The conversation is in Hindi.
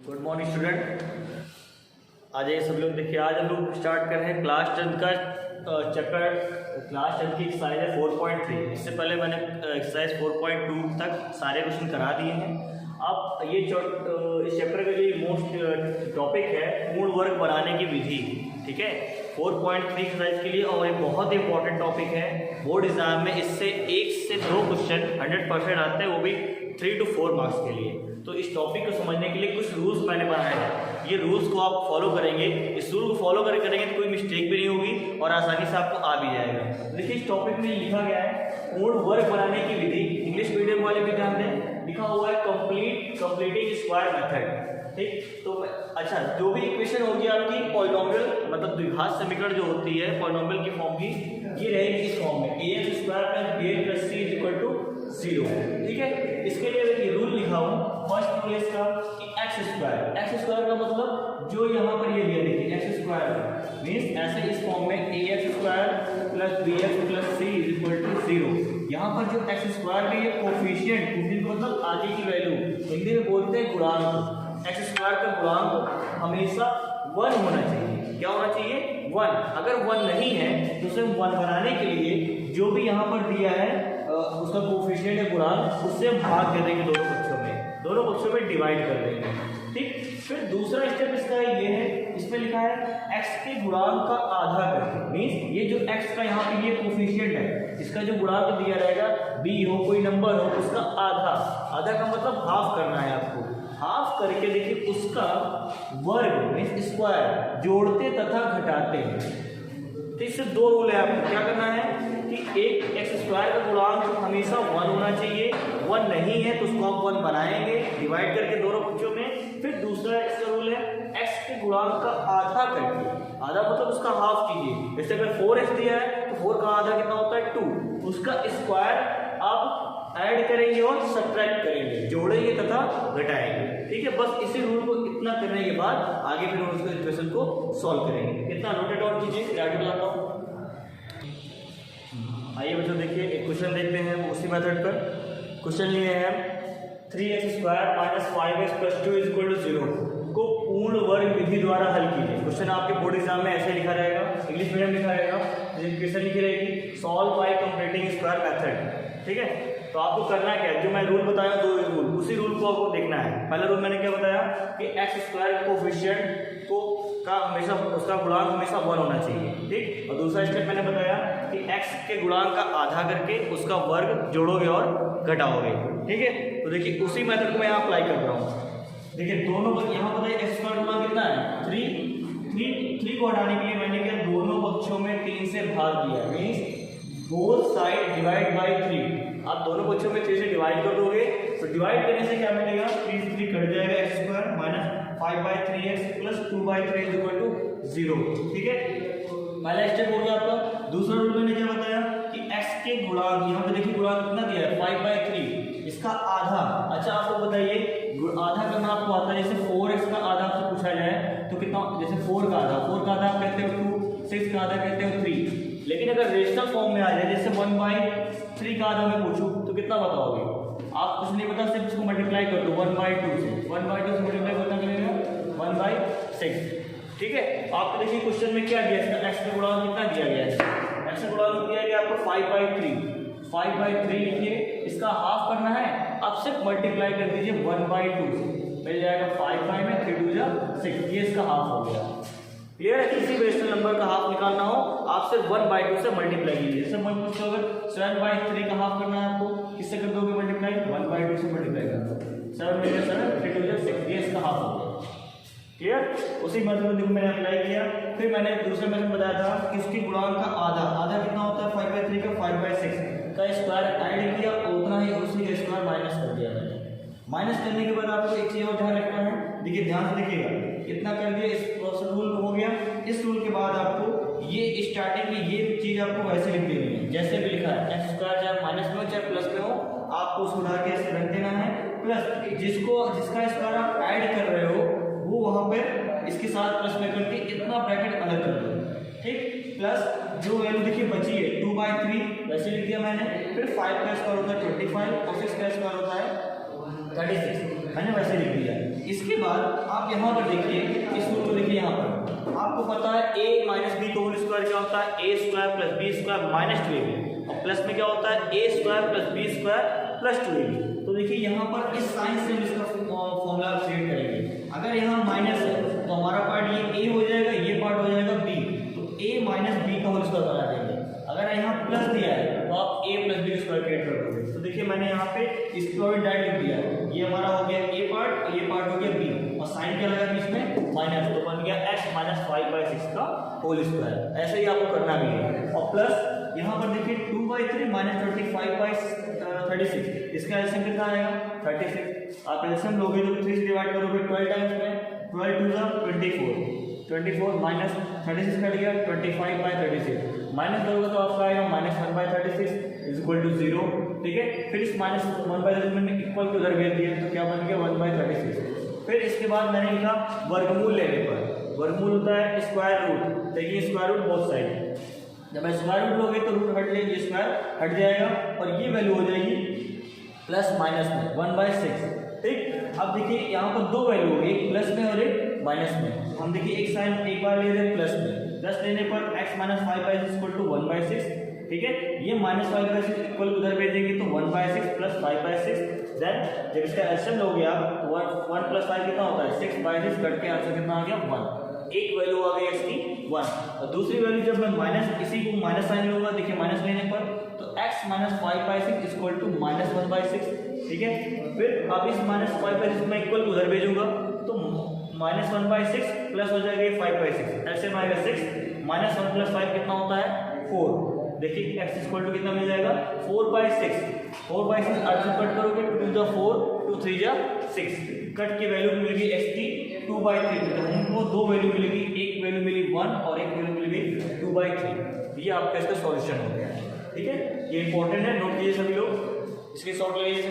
Good morning student. आज ये सब लोग देखिए, आज हम लोग स्टार्ट कर रहे हैं क्लास 10 का चैप्टर। क्लास 10 की एक्सरसाइज है 4.3। इससे पहले मैंने एक्सरसाइज 4.2 तक सारे क्वेश्चन करा दिए हैं। अब ये इस चैप्टर का जो मोस्ट टॉपिक है पूर्ण वर्ग बनाने की विधि, ठीक है, 4.3 एक्सरसाइज के लिए। और ये बहुत इंपॉर्टेंट टॉपिक है, बोर्ड एग्जाम में इससे 1 से 2 क्वेश्चन 100% आते हैं, वो भी 3 to 4 मार्क्स के लिए। तो इस टॉपिक को समझने के लिए कुछ रूल्स मैंने बनाए हैं, ये रूल्स को आप फॉलो करेंगे। इस रूल को फॉलो करेंगे तो कोई मिस्टेक भी नहीं होगी और आसानी से आपको आ भी जाएगा। देखिए इस टॉपिक में लिखा गया है पूर्ण वर्ग बनाने की विधि। इंग्लिश मीडियम वाले भी ध्यान दें, लिखा हुआ है कंप्लीटिंग स्क्वायर मेथड। ठीक, तो अच्छा, जो भी इक्वेशन होगी आपकी पॉलिनोमियल मतलब द्विघात समीकरण जो होती है पॉलिनोमियल की फॉर्म की, ये रहेगी इस फॉर्म में ax square plus bx plus c is equal to 0। ठीक है, इसके लिए देखिए रूल लिखा हूँ। फर्स्ट रूल इसका कि एक्स स्क्वायर का मतलब जो यहाँ पर ये दिया, देखिए एक्स स्क्वायर मीन्स ऐसे इस फॉर्म में ax square plus bx plus c is equal to 0। यहाँ पर जो एक्स स्क्वायर का ये कोफिशिएंट मतलब आगे की वैल्यू, हिंदी में बोलते हैं गुणांक। एक्स स्क्वायर का गुणांक हमेशा 1 होना चाहिए। क्या होना चाहिए? 1। अगर 1 नहीं है तो उसे 1 बनाने के लिए जो भी यहाँ पर दिया है उसका कोफिशिएंट है गुणांक, उससे हम भाग कर देंगे दोनों पक्षों में डिवाइड कर देंगे। ठीक, फिर दूसरा स्टेप इसका ये है, इसमें लिखा है x के गुणांक का आधा करके। मीन्स ये जो x का यहाँ पे ये कोफिशिएंट है, इसका जो गुणांक दिया रहेगा b हो कोई नंबर हो, उसका आधा का मतलब हाफ करना है आपको। हाफ करके देखिए उसका वर्ग मीन्स स्क्वायर जोड़ते तथा घटाते हैं। तो इससे 2 रूल है, आपको क्या करना है कि एक एक्स स्क्वायर का गुणांक हमेशा 1 होना चाहिए, 1 नहीं है तो उसको आप 1 बनाएंगे डिवाइड करके दोनों पक्षों में। फिर दूसरा इसका रूल है एक्स के गुणांक का आधा करके, आधा मतलब उसका हाफ कीजिए। जैसे अगर 4x दिया है तो 4 का आधा कितना होता है 2, उसका स्क्वायर आप ऐड करेंगे और सब्ट्रैक्ट करेंगे, जोड़ेंगे तथा घटाएंगे। ठीक है, बस इसी रूल को इतना करने के बाद आगे फिर उसको इक्वेशन को सॉल्व करेंगे। इतना नोट डाउन कीजिए, फिर आगे बताता हूँ। आइए बच्चों देखिए एक क्वेश्चन देखते हैं उसी मेथड पर। क्वेश्चन लिए हैं 3x square minus 5x plus 2 is equal to 0 को पूर्ण वर्ग विधि द्वारा हल कीजिए। क्वेश्चन आपके बोर्ड एग्जाम में ऐसे लिखा रहेगा, इंग्लिश मीडियम लिखा रहेगा, इक्वेशन लिखी रहेगी solve by completing square method. ठीक है, तो आपको करना क्या है, जो मैं रूल बताया 2 रूल, उसी रूल को आपको देखना है। पहला रूल मैंने क्या बताया कि एक्स स्क्वायर कोफिशिएंट का हमेशा उसका गुणांक हमेशा 1 होना चाहिए। ठीक, और दूसरा स्टेप मैंने बताया कि x के गुणांक का आधा करके उसका वर्ग जोड़ोगे और घटाओगे। ठीक है, तो देखिए उसी मेथड को मैं यहाँ अप्लाई कर रहा हूँ। देखिए दोनों पर यहाँ बताइए एक्स स्क्वायर गुणांक कितना है 3 को हटाने के लिए मैंने क्या दोनों पक्षों में 3 से भाग दिया, means both side divide by 3। आप दोनों पक्षों में 3 से डिवाइड कर दोगे तो डिवाइड करने से क्या मिलेगा, 3 कट जाएगा, x square minus 5/3x plus 2/3 is equal to 0। ठीक है, पहला स्टेप हो गया आपका। दूसरा रूल मैंने क्या बताया कि x के गुणांक, यहाँ पे देखिए गुणांक कितना दिया है 5/3, इसका आधा। अच्छा आपको बताइए आधा करना आपको आता है, जैसे 4x का आधा आपसे पूछा जाए तो कितना, जैसे 4 का आधा आप कहते हो 2, 6 का आधा कहते हो 3। लेकिन अगर रेशनल फॉर्म में आ जाए, जैसे 1/3 का आधा मैं पूछूं तो कितना बताओगे आप? कुछ नहीं पता, सिर्फ इसको मल्टीप्लाई कर दो 1/2 से। 1/2 से मल्टीप्लाई कितना करेगा 1/6। ठीक है, आपको देखिए क्वेश्चन में क्या दिया, इसका एक्स का गुणांक कितना दिया गया है, एक्स का गुणांक दिया गया आपको 5/3 लिखिए, इसका हाफ करना है, आप सिर्फ मल्टीप्लाई कर दीजिए 1/2 से, मिल जाएगा 5 में 3 2 जा 6, ये इसका हाफ हो गया। क्लियर है, किसी भी रेशनल नंबर का हाफ निकालना हो आप सिर्फ 1/2 से मल्टीप्लाई कीजिए। जैसे मैं पूछता हूँ अगर 7/3 का हाफ करना है आपको, किससे कर दोगे मल्टीप्लाई, 1/2 से मल्टीप्लाई कर दो, 7 में 7 3 2 जा 6, ये इसका हाफ हो गया। क्लियर, उसी मेथड को मैंने अप्लाई किया। फिर मैंने दूसरे मेथड बताया था कि इसके गुणांक का आधा कितना होता है 5/3 का 5/6 का स्क्वायर ऐड किया, उतना ही उसी का स्क्वायर माइनस कर दिया मैंने। माइनस करने के बाद आपको एक चीज और ध्यान रखना है, देखिए ध्यान से देखिएगा, इतना कर दिया, इस रूल हो गया। इस रूल के बाद आपको ये स्टार्टिंग में ये चीज आपको वैसे लिख देनी है जैसे भी लिखा है, एक्स स्क्वायर चाहे माइनस में हो चाहे प्लस में हो, आपको उसको उठा के ऐसे रख देना है। प्लस जिसका स्क्वायर आप ऐड कर रहे हो वो वहां पे इसके साथ प्लस में करके इतना ब्रैकेट अलग कर दो। ठीक, प्लस जो वैल्यू देखिए बची है 2/3 वैसे लिख दिया मैंने। फिर 5 का स्क्वायर होता है 25 और 6 का स्क्वायर होता है 36, मैंने वैसे लिख दिया। इसके बाद आप यहाँ पर देखिए, इस रूल को देखिए, यहाँ पर आपको पता है a माइनस बी का होल स्क्वायर क्या होता है, a square plus b square minus 2ab, और प्लस में क्या होता है a square plus b square plus 2ab। तो देखिए यहाँ पर इस साइन से हम इसका फॉर्मूला क्रिएट करेंगे। अगर यहाँ माइनस है तो हमारा पार्ट ये a हो जाएगा, ये पार्ट हो जाएगा b, तो a माइनस बी का होल स्क्वायर बना देंगे। अगर यहाँ प्लस दिया है तो आप a plus b square create कर दोगे। तो देखिए मैंने यहाँ पे स्क्वायर डायरेक्ट लिख दिया, ये हमारा हो गया a पार्ट और ये पार्ट हो गया b, और साइन क्या लगा बीच में माइनस, तो बन गया x माइनस 5/6 का होल स्क्वायर। ऐसे ही आपको करना भी है। और प्लस यहाँ पर देखिए 2/3 माइनस 25/36, इसका एलसीएम कितना आएगा 36। आप एलसीएम लोगे तो 3 से डिवाइड करोगे 12 टाइम्स में, 12 2 = 24 माइनस 36 कट गया 25/36, माइनस करोगे तो आपका आएगा माइनस 1/36 = 0। ठीक है, फिर इस माइनस 1/36 में इक्वल को उधर भेज दिया तो क्या बन गया 1/36। फिर इसके बाद मैंने लिखा वर्गमूल लेने पर, वर्गमूल होता है स्क्वायर रूट। देखिए स्क्वायर रूट बोथ साइड, जब स्क्वायर रूट लोगे तो रूट हट लेंगे, स्क्वायर हट जाएगा और ये वैल्यू हो जाएगी प्लस माइनस में 1/6। ठीक, अब देखिए यहाँ पर दो वैल्यू होगी, एक प्लस में और एक माइनस में। हम देखिए एक साइन एक बार ले रहे हैं प्लस में, प्लस लेने पर x माइनस 5/6 = 1/6। ठीक है, ये माइनस 5/6 इक्वल उधर भेजेंगे तो 1/6 प्लस 5/6। देन जब इसका एलसीएम लोगे आप 1 प्लस 5 कितना होता है 6/6, कट के आंसर कितना आ गया 1। एक वैल्यू आ गई x की 1, और दूसरी वैल्यू जब मैं माइनस इसी को माइनस साइन लूंगा, देखिए माइनस लेने पर तो x माइनस 5/6 = माइनस 1/6। ठीक है, फिर अब इस माइनस 5/6 में इक्वल उधर भेजूंगा तो माइनस 1/6 प्लस हो जाएगा 5/6, एलसीएम आएगा 6, माइनस 1 प्लस 5 कितना होता है 4। देखिए x इक्वल टू कितना मिल जाएगा 4/6, 4/6 आठ से कट करोगे 2 × 4 2 3 × 6, कट की वैल्यू मिलेगी x की 2/3। तो हमको दो वैल्यू मिलेगी, एक वैल्यू मिली 1 और एक वैल्यू मिलेगी 2/3। ये आपका इसका सॉल्यूशन हो गया है। ठीक है, ये इंपॉर्टेंट है, नोट कीजिए सभी लोग, इसके सॉल्व कीजिए।